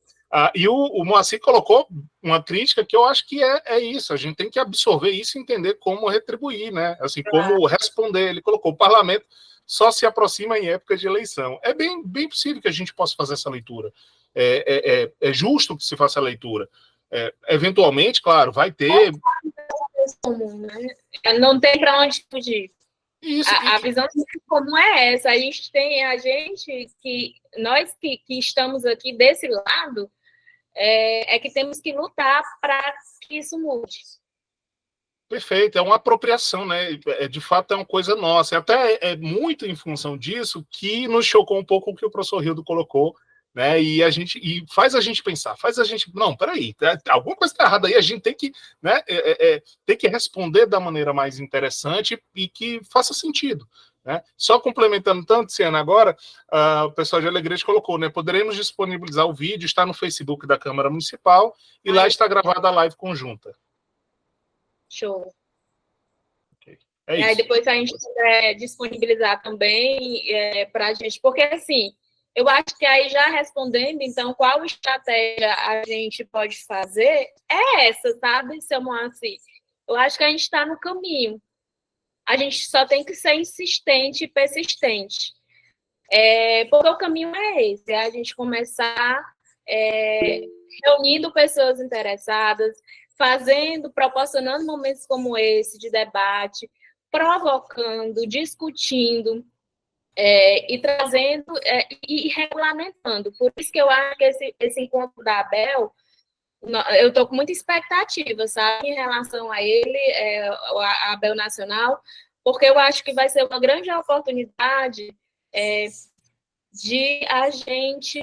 E o Moacir colocou uma crítica que eu acho que é isso, a gente tem que absorver isso e entender como retribuir, né? Assim, como responder. Ele colocou: o parlamento só se aproxima em época de eleição. É bem possível que a gente possa fazer essa leitura. É justo que se faça a leitura. Eventualmente, claro, vai ter... Não tem para onde fugir. Isso, a visão comum é essa. Nós que estamos aqui desse lado, que temos que lutar para que isso mude. Perfeito, é uma apropriação, né? De fato, é uma coisa nossa. Até é muito em função disso que nos chocou um pouco o que o professor Rildo colocou né? E faz a gente pensar, não, peraí, alguma coisa está errada aí, a gente tem que, né, tem que responder da maneira mais interessante e que faça sentido. Né? Só complementando tanto, Ciana, agora, o pessoal de Alegrete colocou, né? Poderemos disponibilizar o vídeo, está no Facebook da Câmara Municipal e lá está gravada a live conjunta. Show. Okay. E aí depois a gente quiser disponibilizar também para a gente, porque assim, eu acho que aí já respondendo, então, qual estratégia a gente pode fazer é essa, sabe, seu Moacir? Eu acho que a gente está no caminho. A gente só tem que ser insistente e persistente. Porque o caminho é esse, é a gente começar reunindo pessoas interessadas, proporcionando momentos como esse de debate, provocando, discutindo, e trazendo e regulamentando. Por isso que eu acho que esse encontro da Abel, eu estou com muita expectativa, sabe, em relação a ele, a Abel Nacional, porque eu acho que vai ser uma grande oportunidade de a gente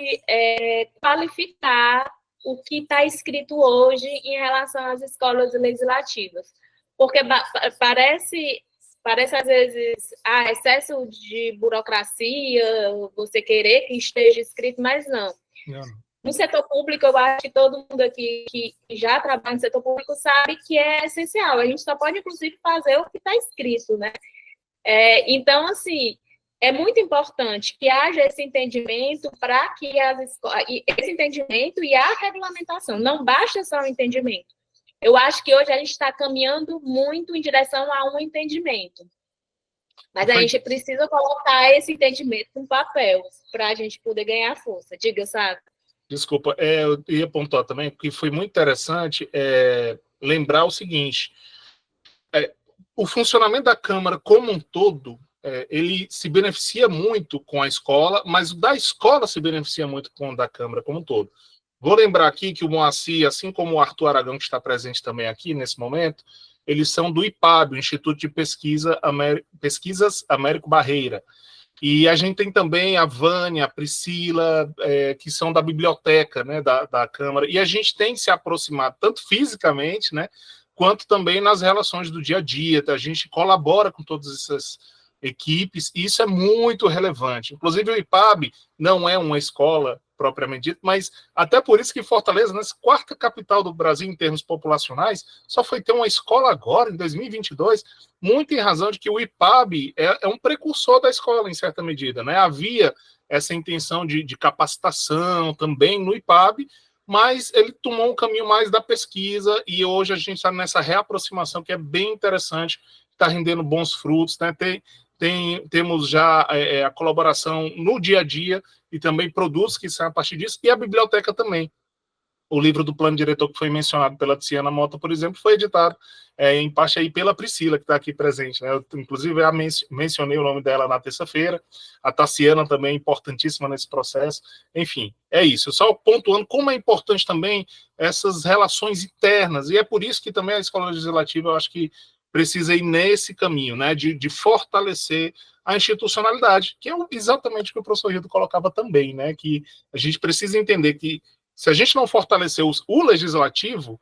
qualificar o que está escrito hoje em relação às escolas legislativas. Porque parece às vezes, excesso de burocracia, você querer que esteja escrito, mas não. No setor público, eu acho que todo mundo aqui que já trabalha no setor público sabe que é essencial. A gente só pode, inclusive, fazer o que está escrito, né? Então, assim, é muito importante que haja esse entendimento para que esse entendimento e a regulamentação. Não basta só o entendimento. Eu acho que hoje a gente está caminhando muito em direção a um entendimento. Mas a gente precisa colocar esse entendimento no papel para a gente poder ganhar força. Diga, sabe? Desculpa, eu ia pontuar também, porque foi muito interessante lembrar o seguinte, o funcionamento da Câmara como um todo, ele se beneficia muito com a escola, mas o da escola se beneficia muito com o da Câmara como um todo. Vou lembrar aqui que o Moacir, assim como o Arthur Aragão, que está presente também aqui nesse momento, eles são do IPAB, o Instituto de Pesquisas Américo Barreira. E a gente tem também a Vânia, a Priscila, que são da biblioteca, né, da Câmara. E a gente tem se aproximado tanto fisicamente, né, quanto também nas relações do dia a dia. A gente colabora com todas essas equipes, e isso é muito relevante. Inclusive, o IPAB não é uma escola propriamente dita, mas até por isso que Fortaleza, nessa quarta capital do Brasil em termos populacionais, só foi ter uma escola agora, em 2022, muito em razão de que o IPAB é um precursor da escola, em certa medida, né? Havia essa intenção de capacitação também no IPAB, mas ele tomou um caminho mais da pesquisa, e hoje a gente está nessa reaproximação que é bem interessante, está rendendo bons frutos, né? Temos já a colaboração no dia a dia e também produtos que saem a partir disso, e a biblioteca também. O livro do plano diretor que foi mencionado pela Tiziana Mota, por exemplo, foi editado em parte aí pela Priscila, que está aqui presente. Né? Eu, inclusive, mencionei o nome dela na terça-feira, a Tassiana também, importantíssima nesse processo. Enfim, é isso. Só pontuando como é importante também essas relações internas, e é por isso que também a Escola Legislativa, eu acho que precisa ir nesse caminho, né, de fortalecer a institucionalidade, que é exatamente o que o professor Rildo colocava também, né, que a gente precisa entender que se a gente não fortalecer o legislativo,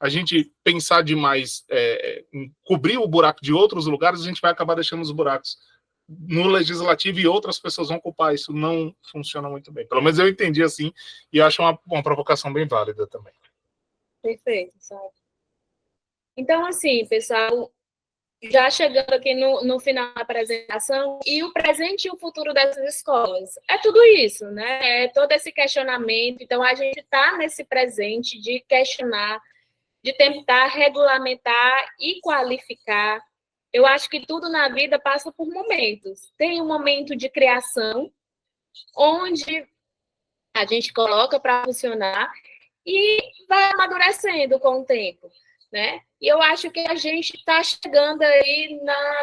a gente pensar demais em cobrir o buraco de outros lugares, a gente vai acabar deixando os buracos no legislativo e outras pessoas vão ocupar. Isso não funciona muito bem. Pelo menos eu entendi assim, e acho uma provocação bem válida também. Perfeito, sabe? Então, assim, pessoal, já chegando aqui no final da apresentação, e o presente e o futuro dessas escolas. É tudo isso, né? É todo esse questionamento. Então, a gente está nesse presente de questionar, de tentar regulamentar e qualificar. Eu acho que tudo na vida passa por momentos. Tem um momento de criação, onde a gente coloca para funcionar e vai amadurecendo com o tempo, né? E eu acho que a gente está chegando aí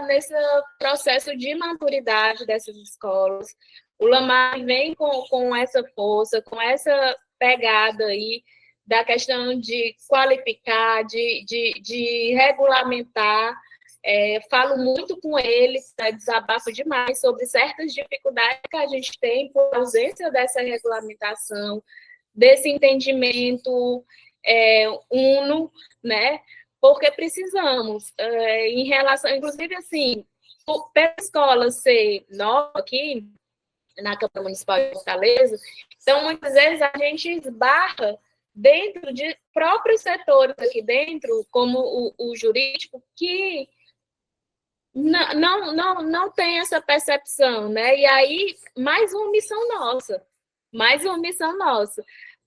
nesse processo de maturidade dessas escolas. O Lamar vem com essa força, com essa pegada aí da questão de qualificar, de regulamentar, Falo muito com ele, desabafo demais sobre certas dificuldades que a gente tem por ausência dessa regulamentação, desse entendimento uno, né? Porque precisamos, em relação, inclusive assim, pela escola ser nova aqui, na Câmara Municipal de Fortaleza, então muitas vezes a gente esbarra dentro de próprios setores aqui dentro, como o jurídico, que não tem essa percepção, né? E aí, mais uma missão nossa,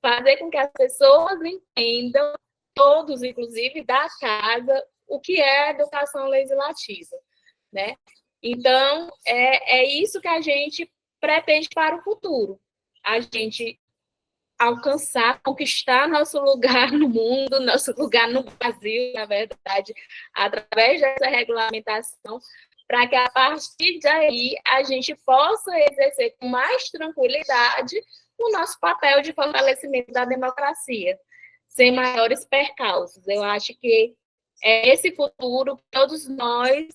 fazer com que as pessoas entendam, todos, inclusive, da casa, o que é a educação legislativa, né? Então, é isso que a gente pretende para o futuro, a gente alcançar, conquistar nosso lugar no mundo, nosso lugar no Brasil, na verdade, através dessa regulamentação, para que a partir daí a gente possa exercer com mais tranquilidade o nosso papel de fortalecimento da democracia, sem maiores percalços. Eu acho que é esse futuro que todos nós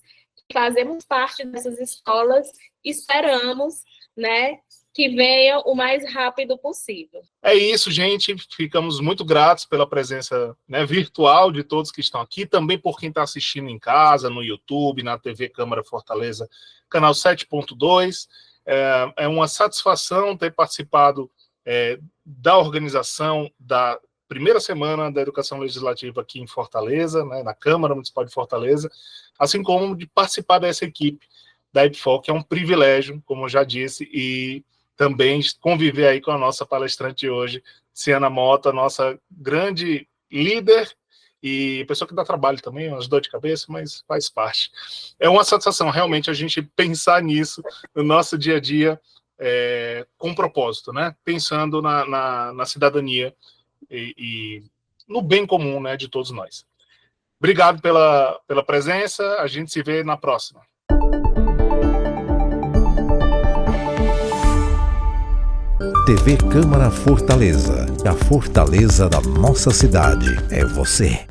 que fazemos parte dessas escolas esperamos, né, que venha o mais rápido possível. É isso, gente. Ficamos muito gratos pela presença, né, virtual de todos que estão aqui, também por quem está assistindo em casa, no YouTube, na TV Câmara Fortaleza, canal 7.2. É uma satisfação ter participado da organização da primeira semana da Educação Legislativa aqui em Fortaleza, né, na Câmara Municipal de Fortaleza, assim como de participar dessa equipe da EPFOL, que é um privilégio, como eu já disse, e também conviver aí com a nossa palestrante hoje, Ciana Mota, nossa grande líder e pessoa que dá trabalho também, umas dor de cabeça, mas faz parte. É uma satisfação realmente a gente pensar nisso no nosso dia a dia com propósito, né? Pensando na cidadania e no bem comum, né, de todos nós. Obrigado pela presença, a gente se vê na próxima. TV Câmara Fortaleza, a fortaleza da nossa cidade é você.